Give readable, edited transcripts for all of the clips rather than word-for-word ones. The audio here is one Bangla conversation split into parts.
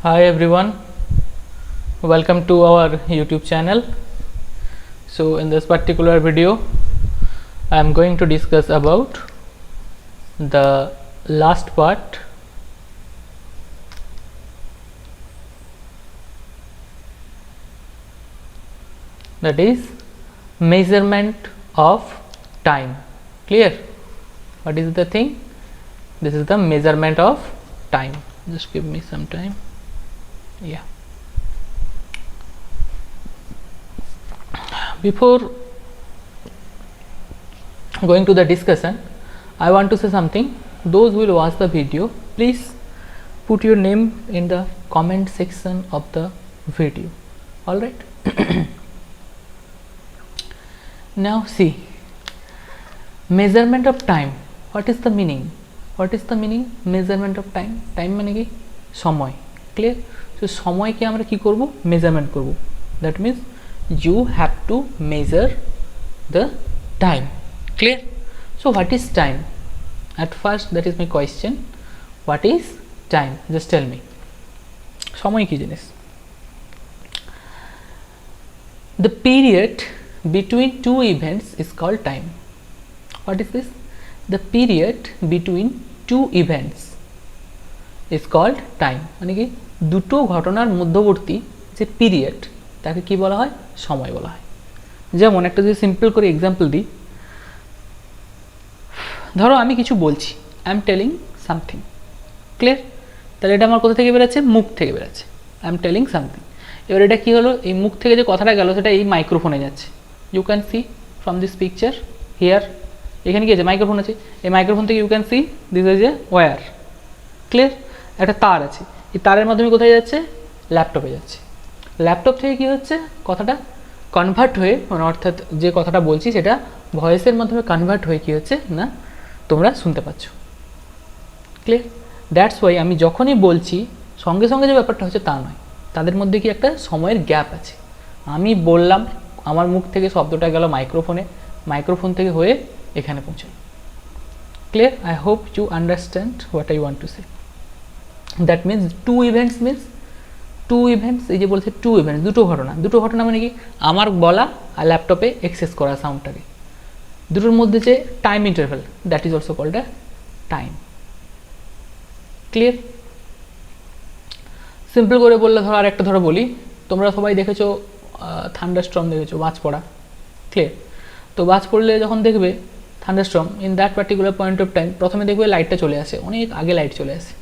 Hi everyone, welcome to our YouTube channel. So in this particular video I am going to discuss about the last part, that is measurement of time. Clear? What is the thing? This is the measurement of time. Just give me some time. Yeah, before going to the discussion I want to say something. Those who will watch the video, please put your name in the comment section of the video. All right. Now see, measurement of time. What is the meaning? What is the meaning measurement of time? Time মানে কি? সময়. Clear? So সময়কে আমরা কি করব? Measurement করব. That means you have to measure the time. Clear? So what is time? At first that is my question. What is time? Just tell me. সময় কি জিনিস? The period between two events is called time. What is this? The period between two events is called time. মানে কি দুটো ঘটনার মধ্যবর্তী যে পিরিয়ড তাকে কি বলা হয়? সময় বলা হয়। যেমন একটা যদি সিম্পল করে এক্সাম্পল দিই, ধরো আমি কিছু বলছি, I am telling something. Clear? তাহলে এটা আমার কোথা থেকে বেরোচ্ছে? মুখ থেকে বেরোচ্ছে। I am telling something. এবার এটা কি হলো? এই মুখ থেকে যে কথাটা গেল সেটা এই মাইক্রোফোনে যাচ্ছে। You can see from this picture here, এখানে কি আছে? মাইক্রোফোন আছে। এই মাইক্রোফোন থেকে you can see this is a wire. Clear? একটা তার আছে, এই তারের মাধ্যমে কোথায় যাচ্ছে? ল্যাপটপে যাচ্ছে। ল্যাপটপ থেকে কি হচ্ছে? কথাটা কনভার্ট হয়ে, মানে অর্থাৎ যে কথাটা বলছি সেটা ভয়েসের মাধ্যমে কনভার্ট হয়ে কি হচ্ছে না তোমরা শুনতে পাচ্ছ। ক্লিয়ার? দ্যাটস ওয়াই আমি যখনই বলছি সঙ্গে সঙ্গে যে ব্যাপারটা হচ্ছে তা নয়, তাদের মধ্যে কি একটা সময়ের গ্যাপ আছে। আমি বললাম, আমার মুখ থেকে শব্দটা গেল মাইক্রোফোনে, মাইক্রোফোন থেকে হয়ে এখানে পৌঁছালো। Clear? I hope you understand what I want to say. That means two events means two events, এই যে বলছে টু ইভেন্টস, দুটো ঘটনা। দুটো ঘটনা মানে কি? আমার বলা আর ল্যাপটপে অ্যাক্সেস করা সাউন্ডটাকে, দুটোর মধ্যে যে time interval, that is also called a time. Clear? Simple করে বললে ধরো আর একটা ধরো বলি, তোমরা সবাই দেখেছো থান্ডারস্টর্ম দেখেছো, বাজ পড়া। ক্লিয়ার? তো বাজ পড়লে যখন দেখবে thunderstorm, in that particular point of time প্রথমে দেখবে লাইটটা চলে আসে, অনেক আগে লাইট চলে আসে।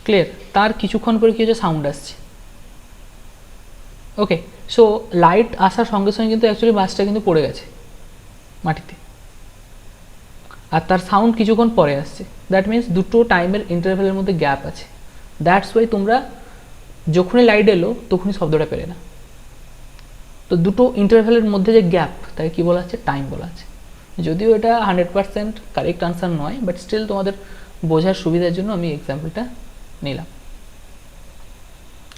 ক্লিয়ার? তার কিছুক্ষণ পরে কি হচ্ছে? সাউন্ড আসছে। ওকে, সো লাইট আসার সঙ্গে সঙ্গে কিন্তু অ্যাকচুয়ালি বাসটা কিন্তু পড়ে গেছে মাটিতে, আর তার সাউন্ড কিছুক্ষণ পরে আসছে। দ্যাট মিনস দুটো টাইমের ইন্টারভ্যালের মধ্যে গ্যাপ আছে। দ্যাটস ওয়াই তোমরা যখনই লাইট এলো তখনই শব্দটা পেলে না। তো দুটো ইন্টারভ্যালের মধ্যে যে গ্যাপ তাকে কী বলা হচ্ছে? টাইম বলা আছে। যদিও এটা 100% কারেক্ট আনসার নয়, বাট স্টিল তোমাদের বোঝার সুবিধার জন্য আমি এক্সাম্পলটা নিলাম।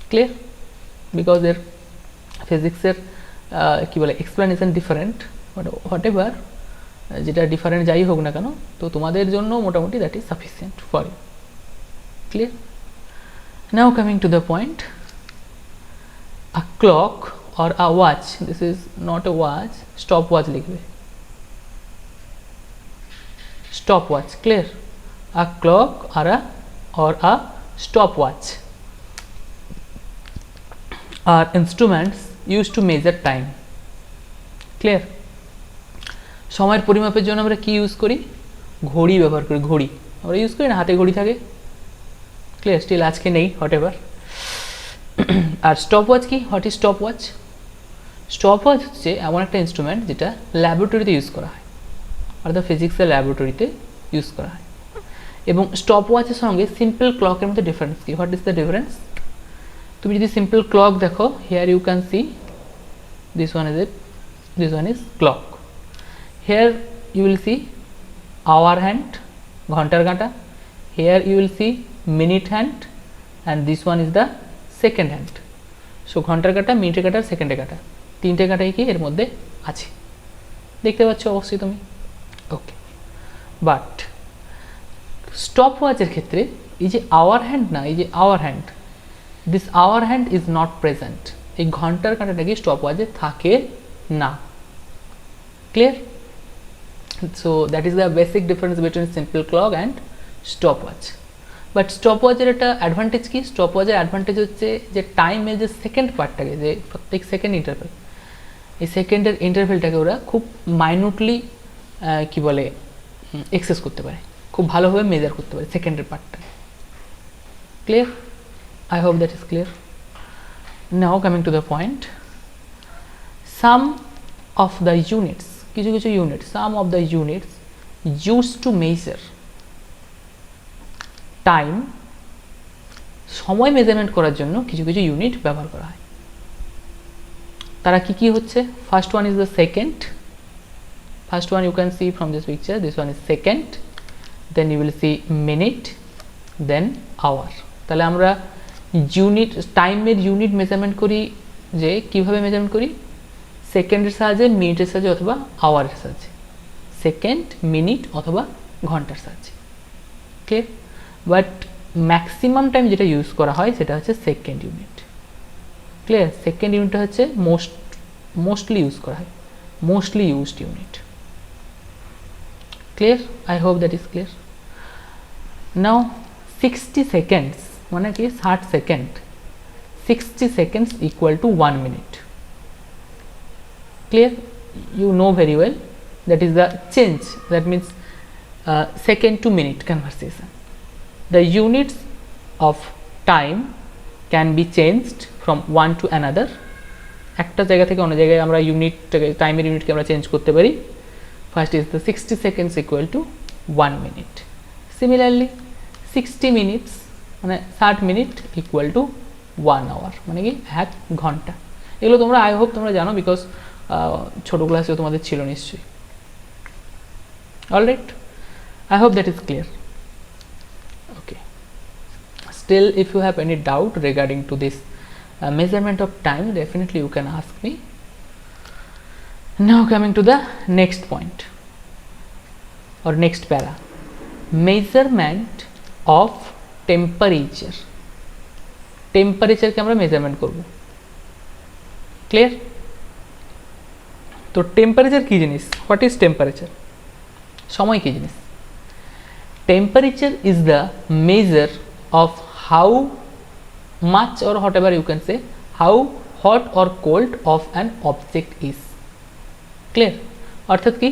ক্লিয়ার? বিকজ এর ফিজিক্সের কী বলে explanation different, but whatever, যেটা ডিফারেন্ট যাই হোক না কেন, তো তোমাদের জন্য মোটামুটি that is sufficient for you. Clear? Now coming to the point, a clock or a watch, this is not a watch, stopwatch লিখবে, stopwatch। clear? a clock or a stopwatch are instruments used to measure time. clear? সময়ের পরিমাপের জন্য আমরা কি ইউজ করি? ঘড়ি ব্যবহার করি। ঘড়ি আমরা ইউজ করি না, হাতে ঘড়ি থাকে। ক্লিয়ার? স্টিল আজকে নেই, হোয়াট এভার। আর স্টপওয়াচ কি? What is stopwatch? স্টপওয়াচ হচ্ছে এমন একটা ইনস্ট্রুমেন্ট যেটা ল্যাবরেটরিতে ইউজ করা হয়, অর্থাৎ ফিজিক্সের ল্যাবরেটরিতে ইউজ করা হয়। এবং স্টপওয়াচের সঙ্গে সিম্পল ক্লকের মধ্যে ডিফারেন্স কি? What is the difference? তুমি যদি সিম্পল ক্লক দেখো, here you can see this one is it, this one is clock. Here you will see hour hand, ঘন্টার কাঁটা। Here you will see minute hand, and this one is the second hand. So ঘন্টার কাঁটা, মিনিটের কাঁটা, সেকেন্ডের কাঁটা, তিনটে কাঁটাই কি এর মধ্যে আছে, দেখতে পাচ্ছ অবশ্যই তুমি। ওকে, বাট স্টপওয়াচের ক্ষেত্রে এই যে আওয়ার হ্যান্ড না, এই যে hour hand, this hour hand is not present, এই ঘন্টার কাঁটাটা কি স্টপ ওয়াচে থাকে না। Clear? So that is the basic difference between simple clock and stop watch. But stop ওয়াচের একটা অ্যাডভান্টেজ কি, স্টপ ওয়াচের অ্যাডভান্টেজ হচ্ছে যে টাইমের যে সেকেন্ড পার্টটাকে, যে প্রত্যেক সেকেন্ড ইন্টারভেল, এই সেকেন্ডের ইন্টারভেলটাকে ওরা খুব মাইনুটলি কি বলে এক্সেস করতে পারে, খুব ভালোভাবে মেজার করতে পারে সেকেন্ডের পার্টটা। Clear? I hope that is clear. Now coming to the point, some of the units, কিছু কিছু unit, some of the units use to measure time, সময় মেজারমেন্ট করার জন্য কিছু কিছু ইউনিট ব্যবহার করা হয়। তারা কি কি হচ্ছে? First one is the second, first one you can see from this picture, this one is second, then you will see minute, then hour. তাহলে আমরা ইউনিট, টাইমের ইউনিট মেজারমেন্ট করি যে কীভাবে মেজারমেন্ট করি? সেকেন্ডের সাহায্যে, মিনিটের সাহায্যে অথবা আওয়ারের সাহায্যে, সেকেন্ড, মিনিট অথবা ঘন্টার সাহায্যে। ক্লিয়ার? বাট ম্যাক্সিমাম টাইম যেটা ইউজ করা হয় সেটা হচ্ছে সেকেন্ড ইউনিট। ক্লিয়ার? সেকেন্ড ইউনিটটা হচ্ছে মোস্টলি ইউজ করা হয়, mostly used unit. Clear? I hope that is clear. Now 60 seconds মানে কি 60 second, 60 seconds equal to 1 minute. Clear? You know very well that is the change, that means second to minute conversation. The units of time can be changed from one to another. একটা জায়গা থেকে অন্য জায়গায় আমরা ইউনিটটাকে, টাইমের ইউনিটকে আমরা চেঞ্জ করতে পারি। First is the 60 seconds equal to 1 minute. Similarly 60 minutes মানে 60 মিনিট ইকুয়াল টু 1 আওয়ার মানে কি 1 ঘন্টা। এগুলো তোমরা আই হোপ তোমরা জানো, বিকজ ছোটো ক্লাসেও তোমাদের ছিল নিশ্চয়ই। Alright, I hope that is clear. Okay, still if you have any doubt regarding to this measurement of time, definitely you can ask me. Now coming to the next point or next para, measurement of temperature. টেম্পারেচারকে আমরা মেজারমেন্ট করব। ক্লিয়ার? তো টেম্পারেচার কী জিনিস? What is temperature? সময় কী জিনিস? Temperature is the measure of how much or whatever you can say, how hot or cold of an object is. Clear? অর্থাৎ কি,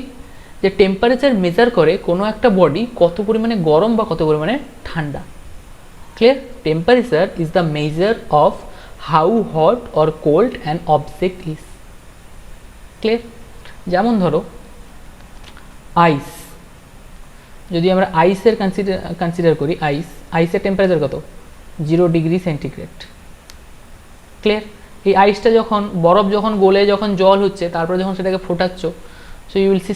যে টেম্পারেচার মেজার করে কোনো একটা বডি কত পরিমাণে গরম বা কত পরিমাণে ঠান্ডা। Clear? Temperature is the measure of how hot or cold an object is. Clear? যেমন ধরো আইস, যদি আমরা আইসের কনসিডার করি, আইসের টেম্পারেচার কত? 0 ডিগ্রি সেন্টিগ্রেড। ক্লিয়ার? এই আইসটা যখন, বরফ যখন গলে যখন জল হচ্ছে, তারপরে যখন সেটাকে ফোটাচ্ছ, so you will see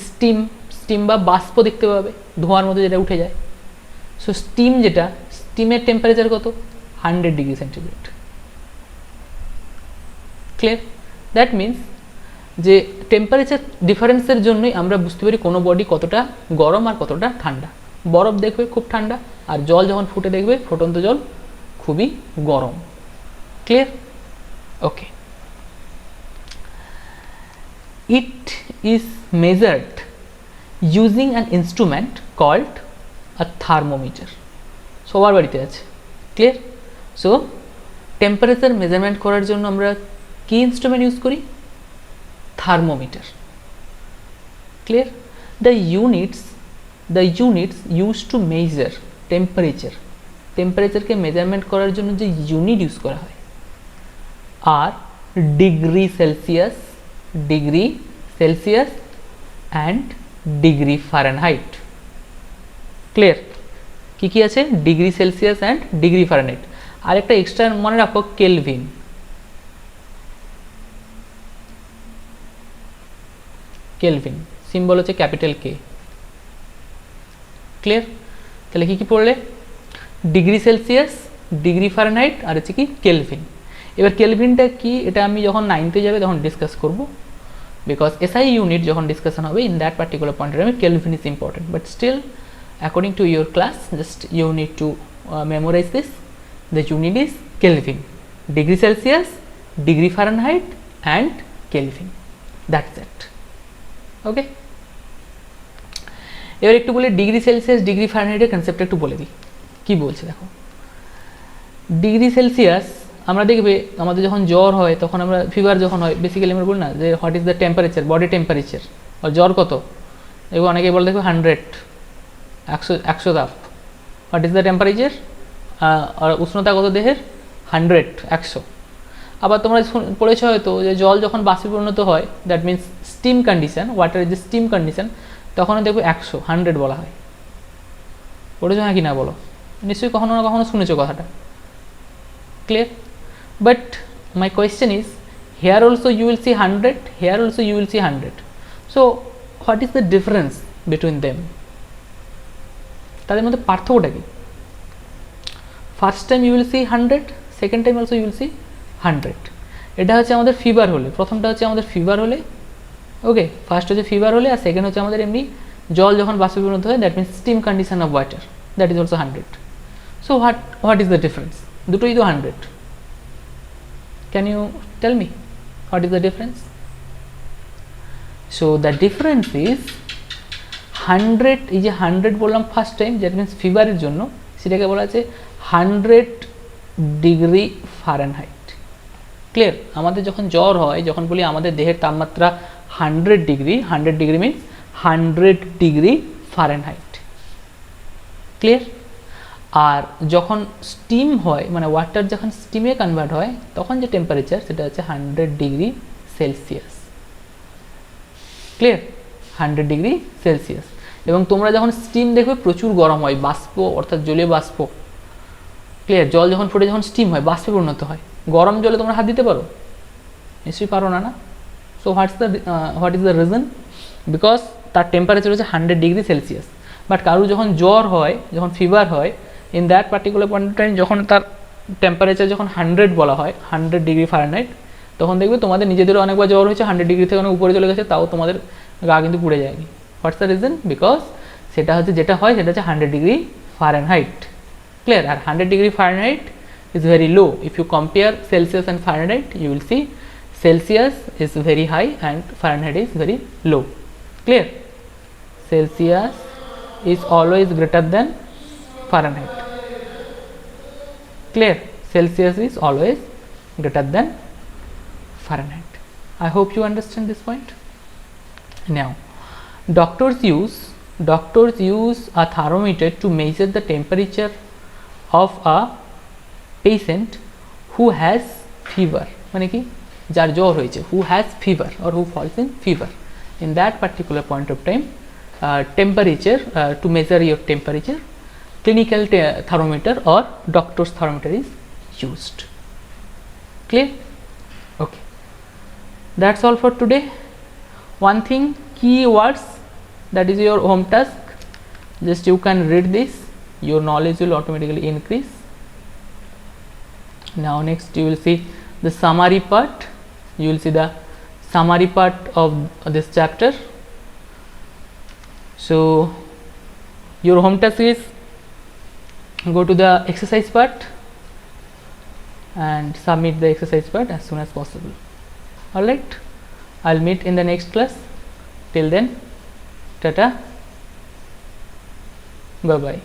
steam বা বাষ্প দেখতে পাবে, ধোঁয়ার মধ্যে যেটা উঠে যায়। সো স্টিমের টেম্পারেচার কত? 100 degree centigrade. Clear? That means যে টেম্পারেচার ডিফারেন্সের জন্যই আমরা বুঝতে পারি কোনো বডি কতটা গরম আর কতটা ঠান্ডা। বরফ দেখবে খুব ঠান্ডা, আর জল যখন ফুটে দেখবে ফুটন্ত জল খুবই গরম। Clear? Okay, it is measured using an instrument called a thermometer. সবার বাড়িতে আছে। ক্লিয়ার? সো টেম্পারেচার মেজারমেন্ট করার জন্য আমরা কি ইনস্ট্রুমেন্ট ইউজ করি? Thermometer. Clear? The units use to measure temperature, টেম্পারেচারকে মেজারমেন্ট করার জন্য যে ইউনিট ইউজ করা হয় আর degree Celsius and degree Fahrenheit. Clear? কী কী আছে? Degree Celsius and degree Fahrenheit. আর একটা এক্সট্রা মনে রাখো, কেলভিন। কেলভিন সিম্বল হচ্ছে ক্যাপিটাল কে। ক্লিয়ার? তাহলে কী কী পড়লে? ডিগ্রি সেলসিয়াস, ডিগ্রি ফারেনহাইট আর হচ্ছে কি কেলভিন। এবার কেলভিনটা কি, এটা আমি যখন 9তে যাবে তখন ডিসকাস করব, বিকজ এসআই ইউনিট যখন ডিসকাশন হবে, ইন দ্যাট পার্টিকুলার পয়েন্ট টাইমে kelvin is important. But still according to your class, just you need to memorize this. The unit is Kelvin. Degree Celsius, degree Fahrenheit and Kelvin, that's it. Okay, এবার একটু বলে ডিগ্রি সেলসিয়াস ডিগ্রি ফারেনহাইটের কনসেপ্টটা একটু বলে দিই। কী বলছে দেখো, ডিগ্রি সেলসিয়াস আমরা দেখবে আমাদের যখন জ্বর হয় তখন আমরা ফিভার যখন হয় বেসিক্যালি আমরা বলি না যে what is the temperature, body temperature, আর জ্বর কত, এগুলো অনেকে বলে দেখবে 100, 100 তাপ। হোয়াট ইজ দ্য টেম্পারেচার, আর উষ্ণতা কত দেহের, 100, 100। আবার তোমরা পড়েছ হয়তো যে জল যখন বাষ্পীভূত হয়, দ্যাট মিনস স্টিম কন্ডিশন, ওয়াটারের যে স্টিম কন্ডিশন, তখনও দেখবে 100, 100 বলা হয়। পড়েছ হ্যাঁ কি না বলো, নিশ্চয়ই কখনো না কখনো শুনেছো কথাটা। Clear? But my question is, here also you will see 100, here also you will see 100. So what is the difference between them? তাদের মধ্যে পার্থক্যটা কি? First time you will see 100, second time also you will see 100। এটা হচ্ছে আমাদের ফিভার হলে, প্রথমটা হচ্ছে আমাদের ফিভার হলে, ওকে, ফার্স্ট হচ্ছে ফিভার হলে, আর সেকেন্ড হচ্ছে আমাদের এমনি জল যখন বাষ্পীভূত হয়, that means steam condition of water, that is also 100। So what is the difference? দুটোই তো 100। Can you tell me what is the difference? So the difference is 100, এই যে 100 বললাম ফার্স্ট টাইম, দ্যাট মিনস ফিভারের জন্য, সেটাকে বলা আছে 100 ডিগ্রি ফারেনহাইট। ক্লিয়ার? আমাদের যখন জ্বর হয়, যখন বলি আমাদের দেহের তাপমাত্রা 100 degree, 100 degree means 100 degree Fahrenheit. Clear? আর যখন স্টিম হয়, মানে ওয়াটার যখন স্টিমে কনভার্ট হয়, তখন যে টেম্পারেচার সেটা হচ্ছে 100 degree Celsius. Clear? 100 degree Celsius. এবং তোমরা যখন স্টিম দেখবে প্রচুর গরম হয়, বাষ্প অর্থাৎ জলীয় বাষ্প। ক্লিয়ার? জল যখন ফুটে যখন স্টিম হয়, বাষ্পে পরিণত হয়, গরম জলে তোমরা হাত দিতে পারো? নিশ্চয়ই পারো না, না? So what is the reason? Because তার টেম্পারেচার হচ্ছে 100 ডিগ্রি সেলসিয়াস। বাট কারো যখন জ্বর হয়, যখন ফিভার হয়, in that particular point of time যখন তার টেম্পারেচার যখন 100 বলা হয়, 100 ডিগ্রি ফারেনহাইট, তখন দেখবে তোমাদের নিজেদেরও অনেকবার জ্বর হয়েছে, 100 ডিগ্রি থেকে অনেক উপরে চলে গেছে, তাও তোমাদের গা কিন্তু পুড়ে যায়নি। What's the reason? বিকজ সেটা হচ্ছে যেটা হয় সেটা হচ্ছে 100 ডিগ্রি ফারেনহাইট। ক্লিয়ার? আর 100 degree Fahrenheit is very low. If you compare Celsius and Fahrenheit, you will see Celsius is very high and Fahrenheit is very low. Clear? Celsius is always greater than Fahrenheit. Clear? Celsius is always greater than Fahrenheit. I hope you understand this point. Now, doctors use a thermometer to measure the temperature of a patient who has fever, মানে কি, যার জ্বর হয়েছে, who has fever or who falls in fever. In that particular point of time, temperature, to measure your temperature, clinical thermometer or doctor's thermometer is used. Clear? Okay, that's all for today. One thing, keywords, that is your home task. Just you can read this, your knowledge will automatically increase. Now next you will see the summary part. You will see the summary part of this chapter. So your home task is go to the exercise part and submit the exercise part as soon as possible. All right, I'll meet in the next class. Till then, tata, bye bye.